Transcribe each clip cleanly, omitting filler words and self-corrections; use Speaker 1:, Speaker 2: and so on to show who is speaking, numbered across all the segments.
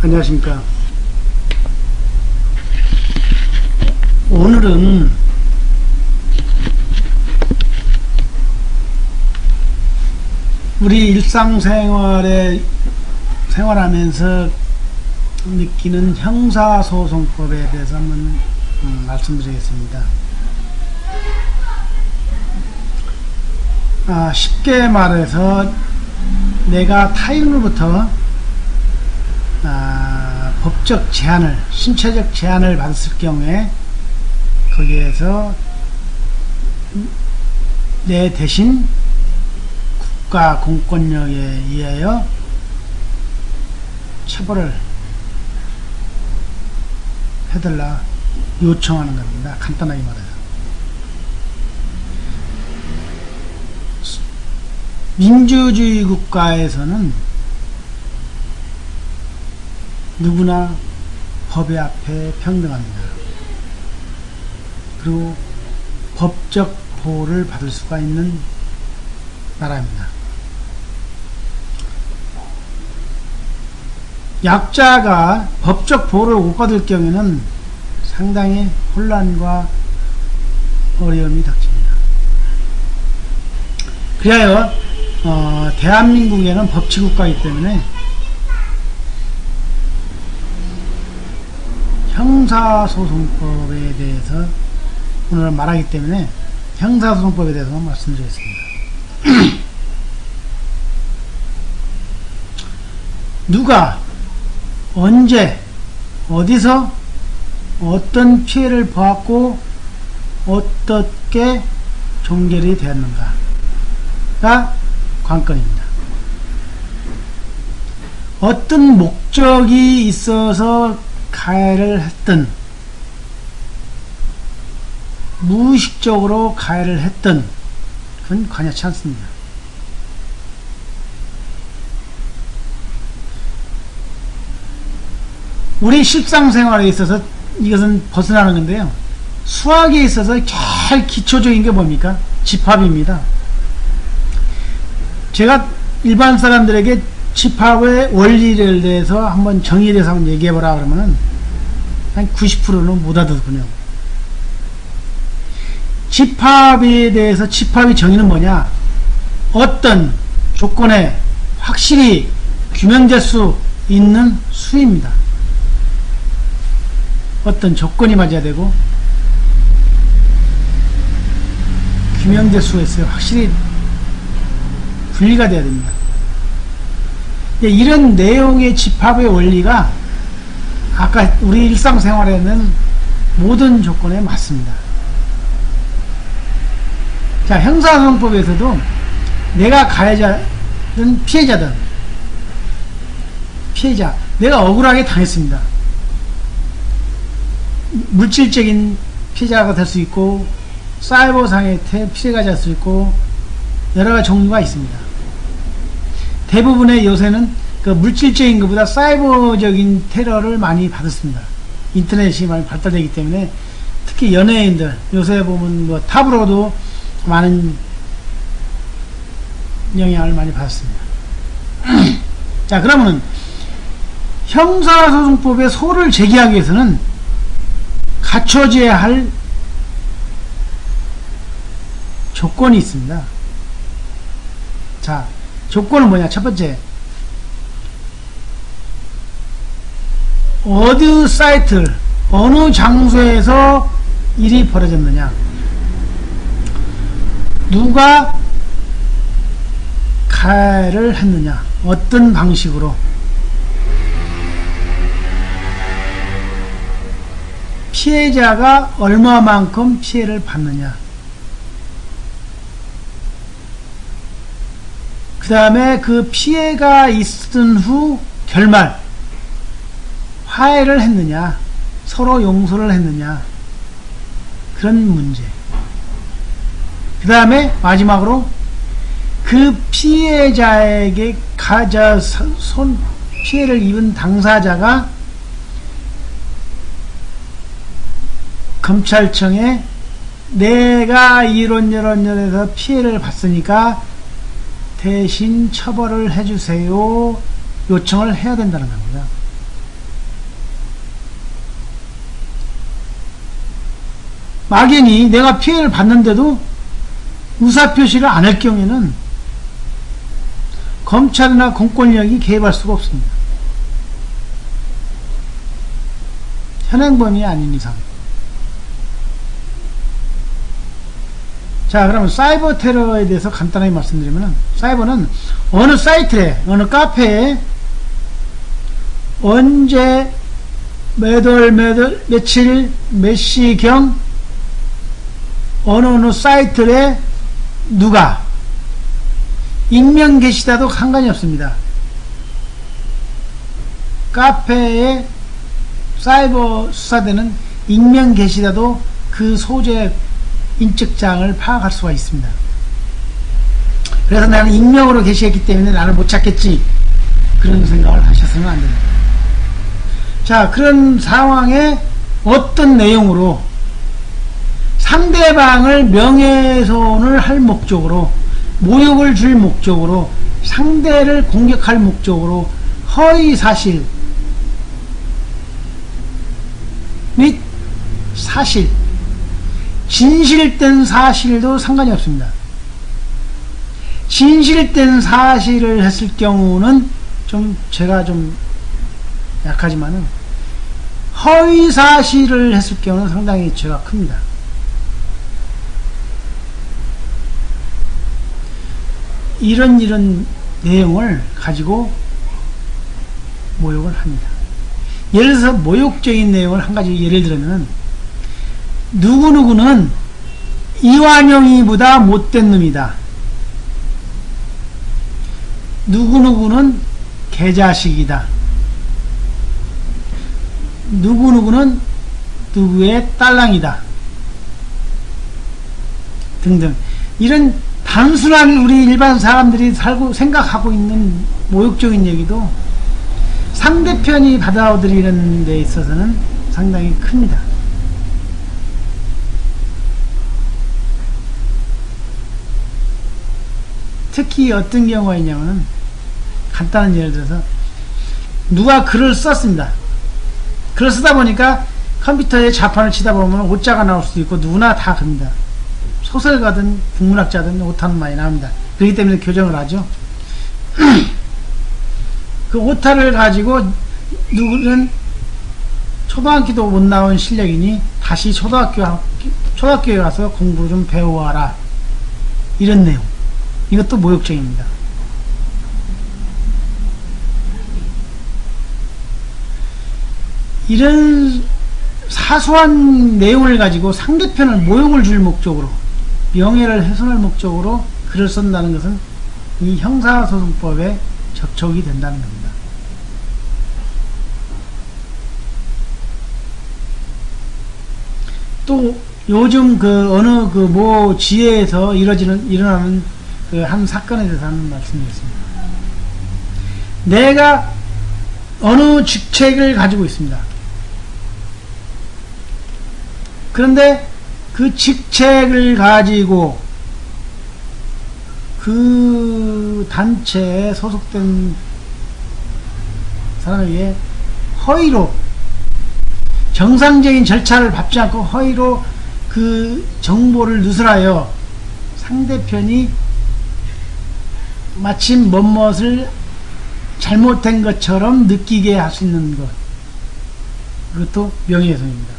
Speaker 1: 안녕하십니까. 오늘은 우리 생활하면서 느끼는 형사소송법에 대해서 한번 말씀드리겠습니다. 쉽게 말해서 내가 타인으로부터 법적 제한을, 신체적 제한을 받았을 경우에 거기에서 내 대신 국가 공권력에 의하여 처벌을 해달라 요청하는 겁니다. 간단하게 말해서. 민주주의 국가에서는 누구나 법의 앞에 평등합니다. 그리고 법적 보호를 받을 수가 있는 나라입니다. 약자가 법적 보호를 못 받을 경우에는 상당히 혼란과 어려움이 닥칩니다. 그리하여 대한민국에는 법치국가이기 때문에 형사소송법에 대해서 오늘 말하기 때문에 형사소송법에 대해서만 말씀드리겠습니다. 누가 언제 어디서 어떤 피해를 보았고 어떻게 종결이 되었는가가 관건입니다. 어떤 목적이 있어서 가해를 했든 무의식적으로 가해를 했든 그건 관여치 않습니다. 우리 실상생활에 있어서 이것은 벗어나는 건데요. 수학에 있어서 제일 기초적인 게 뭡니까? 집합입니다. 제가 일반 사람들에게 집합의 원리를 대해서 한번 정의를 해서 한번 얘기해보라 그러면은 한 90%는 못 알아듣군요. 집합에 대해서 집합의 정의는 뭐냐? 어떤 조건에 확실히 규명될 수 있는 수입니다. 어떤 조건이 맞아야 되고 규명될 수가 있어요. 확실히 분리가 돼야 됩니다. 이런 내용의 집합의 원리가 아까 우리 일상생활에는 모든 조건에 맞습니다. 자, 형사소송법에서도 내가 가해자든 피해자, 내가 억울하게 당했습니다. 물질적인 피해자가 될 수 있고 사이버상의 피해가 될 수 있고 여러가지 종류가 있습니다. 대부분의 요새는 그 물질적인 것보다 사이버적인 테러를 많이 받았습니다. 인터넷이 많이 발달되기 때문에 특히 연예인들 요새 보면 뭐 탑으로도 많은 영향을 많이 받았습니다. 자, 그러면은 형사소송법의 소를 제기하기 위해서는 갖춰져야 할 조건이 있습니다. 자, 조건은 뭐냐? 첫 번째, 어느 사이트, 어느 장소에서 일이 벌어졌느냐, 누가 가해를 했느냐, 어떤 방식으로, 피해자가 얼마만큼 피해를 받느냐, 그 다음에 그 피해가 있은 후 결말 화해를 했느냐, 서로 용서를 했느냐, 그런 문제. 그 다음에 마지막으로 그 피해자에게 피해를 입은 당사자가 검찰청에 내가 이런저런해서 피해를 봤으니까 대신 처벌을 해주세요 요청을 해야 된다는 겁니다. 막연히 내가 피해를 받는데도 의사표시를 안 할 경우에는 검찰이나 공권력이 개입할 수가 없습니다. 현행범이 아닌 이상. 자, 그러면 사이버 테러에 대해서 간단하게 말씀드리면, 사이버는 어느 사이트에, 어느 카페에 언제 몇 월 며칠 몇 시경 어느 사이트에 누가 익명 게시다도 상관이 없습니다. 카페에 사이버 수사대는 익명 게시다도 그 소재 인적장을 파악할 수가 있습니다. 그래서 나는 익명으로 게시했기 때문에 나를 못 찾겠지, 그런 생각을 하셨으면 안 됩니다. 자, 그런 상황에 어떤 내용으로 상대방을 명예훼손을 할 목적으로, 모욕을 줄 목적으로, 상대를 공격할 목적으로 허위사실 및 사실, 진실된 사실도 상관이 없습니다. 진실된 사실을 했을 경우는 제가 좀 약하지만은, 허위 사실을 했을 경우는 상당히 죄가 큽니다. 이런 내용을 가지고 모욕을 합니다. 예를 들어서 모욕적인 내용을 한 가지 예를 들면, 누구누구는 이완영이보다 못된 놈이다. 누구누구는 개자식이다. 누구누구는 누구의 딸랑이다. 등등. 이런 단순한 우리 일반 사람들이 살고 생각하고 있는 모욕적인 얘기도 상대편이 받아들이는 데 있어서는 상당히 큽니다. 특히 어떤 경우가 있냐면은, 간단한 예를 들어서 누가 글을 썼습니다. 글을 쓰다 보니까 컴퓨터에 자판을 치다 보면 오자가 나올 수도 있고, 누구나 다 그럽니다. 소설가든 국문학자든 오타는 많이 나옵니다. 그렇기 때문에 교정을 하죠. 그 오타를 가지고 누구는 초등학교도 못 나온 실력이니 다시 초등학교에 가서 공부를 좀 배워와라, 이런 내용. 이것도 모욕적입니다. 이런 사소한 내용을 가지고 상대편을 모욕을 줄 목적으로, 명예를 훼손할 목적으로 글을 쓴다는 것은 이 형사소송법에 적촉이 된다는 겁니다. 또 요즘 어느 모 지혜에서 일어나는 한 사건에 대해서 한번 말씀드리겠습니다. 내가 어느 직책을 가지고 있습니다. 그런데 그 직책을 가지고 그 단체에 소속된 사람에게 허위로, 정상적인 절차를 밟지 않고 허위로 그 정보를 누설하여 상대편이 마침 뭐뭇을 잘못된 것처럼 느끼게 할 수 있는 것, 그것도 명예훼손입니다.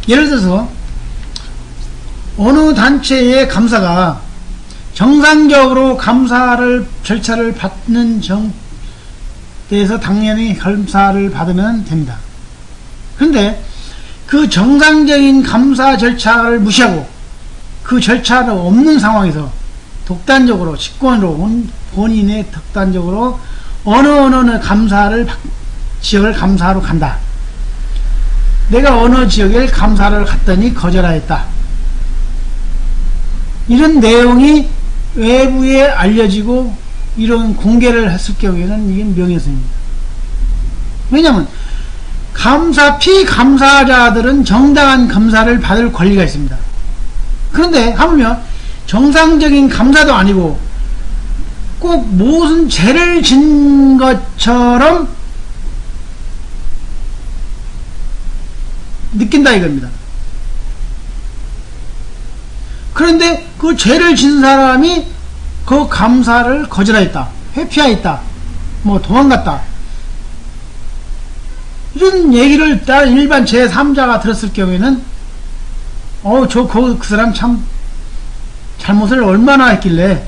Speaker 1: 예를 들어서 어느 단체의 감사가 정상적으로 감사를 절차를 받는 데에서 당연히 감사를 받으면 됩니다. 그런데 그 정상적인 감사 절차를 무시하고 그 절차가 없는 상황에서 독단적으로, 직권으로, 본인의 독단적으로 어느 지역을 감사하러 간다. 내가 어느 지역에 감사를 갔더니 거절하였다. 이런 내용이 외부에 알려지고 이런 공개를 했을 경우에는 이게 명예훼손입니다. 왜냐하면 피감사자들은 정당한 감사를 받을 권리가 있습니다. 그런데 하물며 정상적인 감사도 아니고 꼭 무슨 죄를 진 것처럼 느낀다 이겁니다. 그런데 그 죄를 진 사람이 그 감사를 거절하였다, 회피하였다, 뭐 도망갔다, 이런 얘기를 다른 일반 제3자가 들었을 경우에는 그 사람 참 잘못을 얼마나 했길래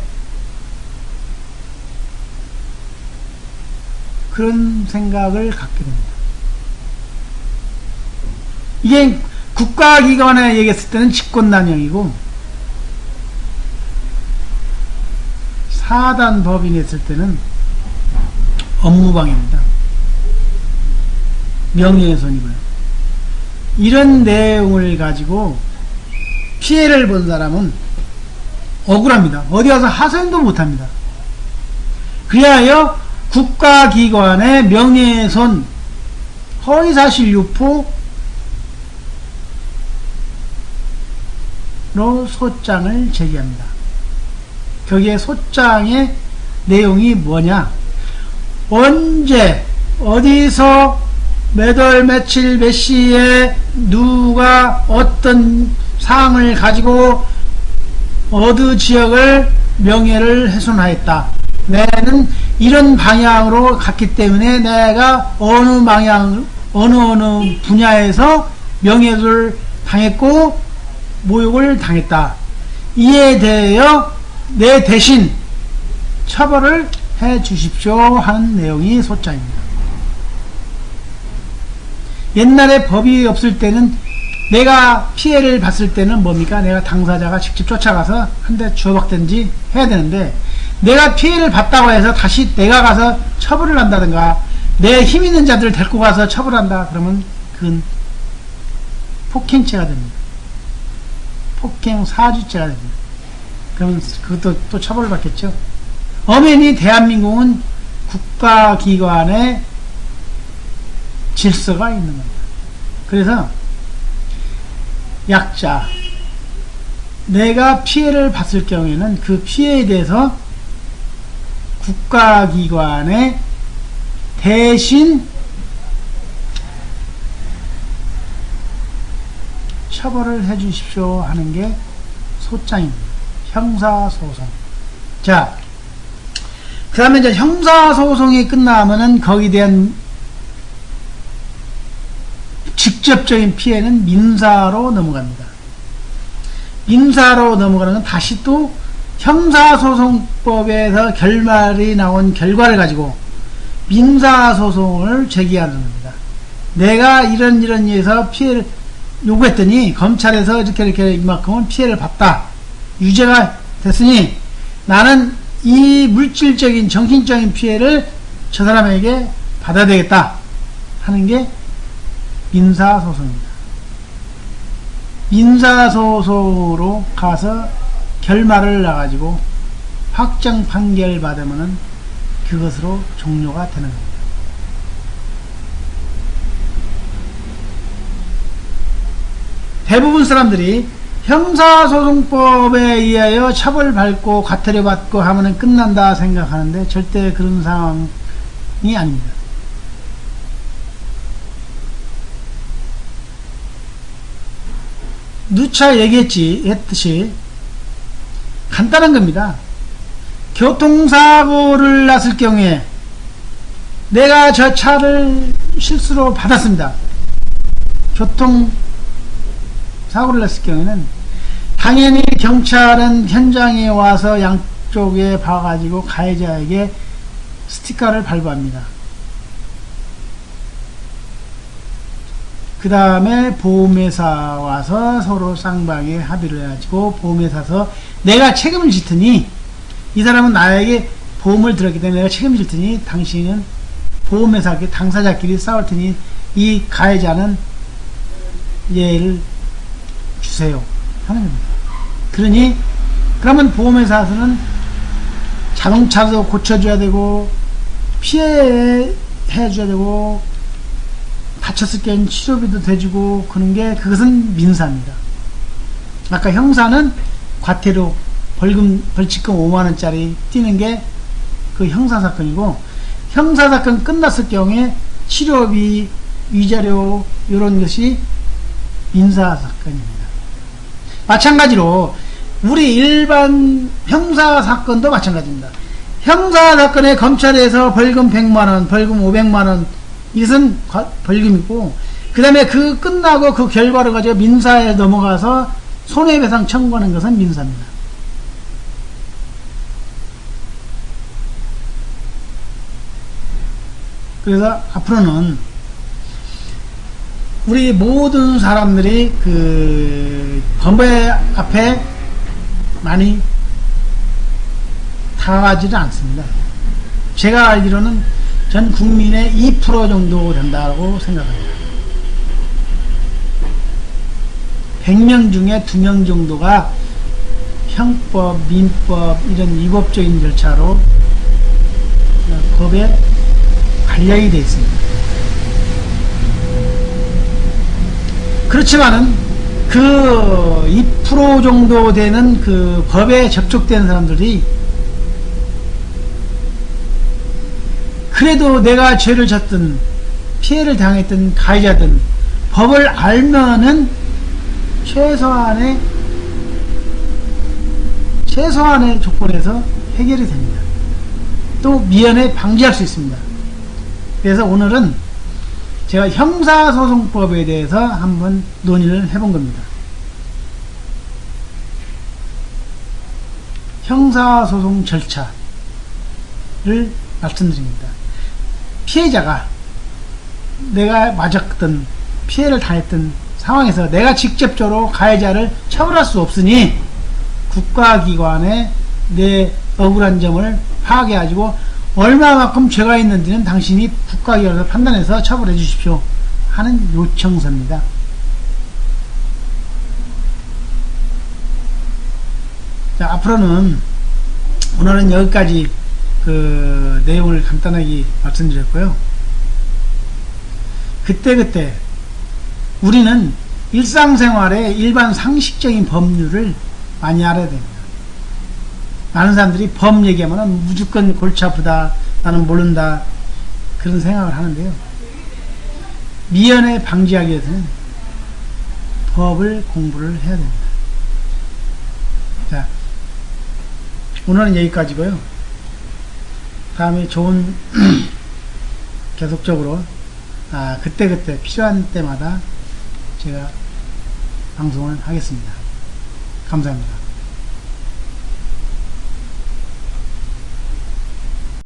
Speaker 1: 그런 생각을 갖게 됩니다. 이게 국가기관에 얘기했을 때는 직권남용이고, 사단법인이 했을 때는 업무방해입니다. 명예훼손이고요. 이런 내용을 가지고 피해를 본 사람은 억울합니다. 어디 가서 하소연도 못합니다. 그리하여 국가기관의 명예훼손, 허위사실 유포로 소장을 제기합니다. 거기에 소장의 내용이 뭐냐, 언제 어디서 몇 월 며칠 몇 시에 누가 어떤 사항을 가지고 어느 지역을 명예를 훼손하였다, 내는 이런 방향으로 갔기 때문에 내가 어느 방향 어느 분야에서 명예를 당했고 모욕을 당했다, 이에 대하여 내 대신 처벌을 해 주십시오 하는 내용이 소장입니다. 옛날에 법이 없을 때는 내가 피해를 봤을 때는 뭡니까? 내가 당사자가 직접 쫓아가서 한 대 주워박든지 해야 되는데, 내가 피해를 봤다고 해서 다시 내가 가서 처벌을 한다든가 내 힘 있는 자들을 데리고 가서 처벌한다 그러면 그건 폭행죄가 됩니다. 폭행사주죄가 됩니다. 그러면 그것도 또 처벌을 받겠죠. 엄연히 대한민국은 국가기관의 질서가 있는 겁니다. 그래서 약자, 내가 피해를 봤을 경우에는 그 피해에 대해서 국가기관에 대신 처벌을 해 주십시오 하는 게 소장입니다. 형사소송. 자, 그 다음에 이제 형사소송이 끝나면은 거기에 대한 직접적인 피해는 민사로 넘어갑니다. 민사로 넘어가는 건 다시 또 형사소송법에서 결말이 나온 결과를 가지고 민사소송을 제기하는 겁니다. 내가 이런 이유에서 피해를 요구했더니 검찰에서 이렇게 이만큼은 피해를 봤다, 유죄가 됐으니 나는 이 물질적인 정신적인 피해를 저 사람에게 받아야 되겠다 하는 게 민사소송입니다. 민사소송으로 가서 결말을 나가지고 확정 판결 받으면은 그것으로 종료가 되는 겁니다. 대부분 사람들이 형사소송법에 의하여 처벌받고 과태료받고 하면은 끝난다 생각하는데 절대 그런 상황이 아닙니다. 누차 했듯이 간단한 겁니다. 교통사고를 났을 경우에 내가 저 차를 실수로 받았습니다. 교통사고를 났을 경우에는 당연히 경찰은 현장에 와서 양쪽에 봐가지고 가해자에게 스티커를 발부합니다. 그 다음에 보험회사 와서 서로 쌍방에 합의를 해가지고 보험회사에서 내가 책임을 질 테니, 이 사람은 나에게 보험을 들었기 때문에 내가 책임을 질 테니 당신은 보험회사 당사자끼리 싸울 테니 이 가해자는 얘를 주세요 하는 겁니다. 그러니 그러면 보험회사에서는 자동차도 고쳐줘야 되고 피해해 줘야 되고 다쳤을 때는 치료비도 대주고 그런 게, 그것은 민사입니다. 아까 형사는 과태료 벌칙금 5만원짜리 띄는 게 그 형사사건이고, 형사사건 끝났을 경우에 치료비, 위자료 이런 것이 민사사건입니다. 마찬가지로 우리 일반 형사사건도 마찬가지입니다. 형사사건에 검찰에서 벌금 100만원, 벌금 500만원, 이것은 벌금이고, 그 다음에 그 끝나고 그 결과를 가지고 민사에 넘어가서 손해배상 청구하는 것은 민사입니다. 그래서 앞으로는 우리 모든 사람들이 그 법의 앞에 많이 다가가지는 않습니다. 제가 알기로는 전 국민의 2% 정도 된다고 생각합니다. 100명 중에 2명 정도가 형법, 민법 이런 위법적인 절차로 법에 관련이 되어 있습니다. 그렇지만은 그 2% 정도 되는 그 법에 접촉된 사람들이 그래도 내가 죄를 졌든 피해를 당했든 가해자든 법을 알면은 최소한의 조건에서 해결이 됩니다. 또 미연에 방지할 수 있습니다. 그래서 오늘은 제가 형사소송법에 대해서 한번 논의를 해본 겁니다. 형사소송 절차를 말씀드립니다. 피해자가 내가 맞았던 피해를 당했던 상황에서 내가 직접적으로 가해자를 처벌할 수 없으니 국가기관에 내 억울한 점을 파악해가지고 얼마만큼 죄가 있는지는 당신이 국가기관에서 판단해서 처벌해 주십시오 하는 요청서입니다. 자, 앞으로는 오늘은 여기까지 그 내용을 간단하게 말씀드렸고요. 그때그때 우리는 일상생활의 일반 상식적인 법률을 많이 알아야 됩니다. 많은 사람들이 법 얘기하면 무조건 골치 아프다, 나는 모른다, 그런 생각을 하는데요. 미연에 방지하기 위해서는 법을 공부를 해야 됩니다. 자, 오늘은 여기까지고요. 다음에 좋은 계속적으로 그때그때 필요한 때마다 제가 방송을 하겠습니다. 감사합니다.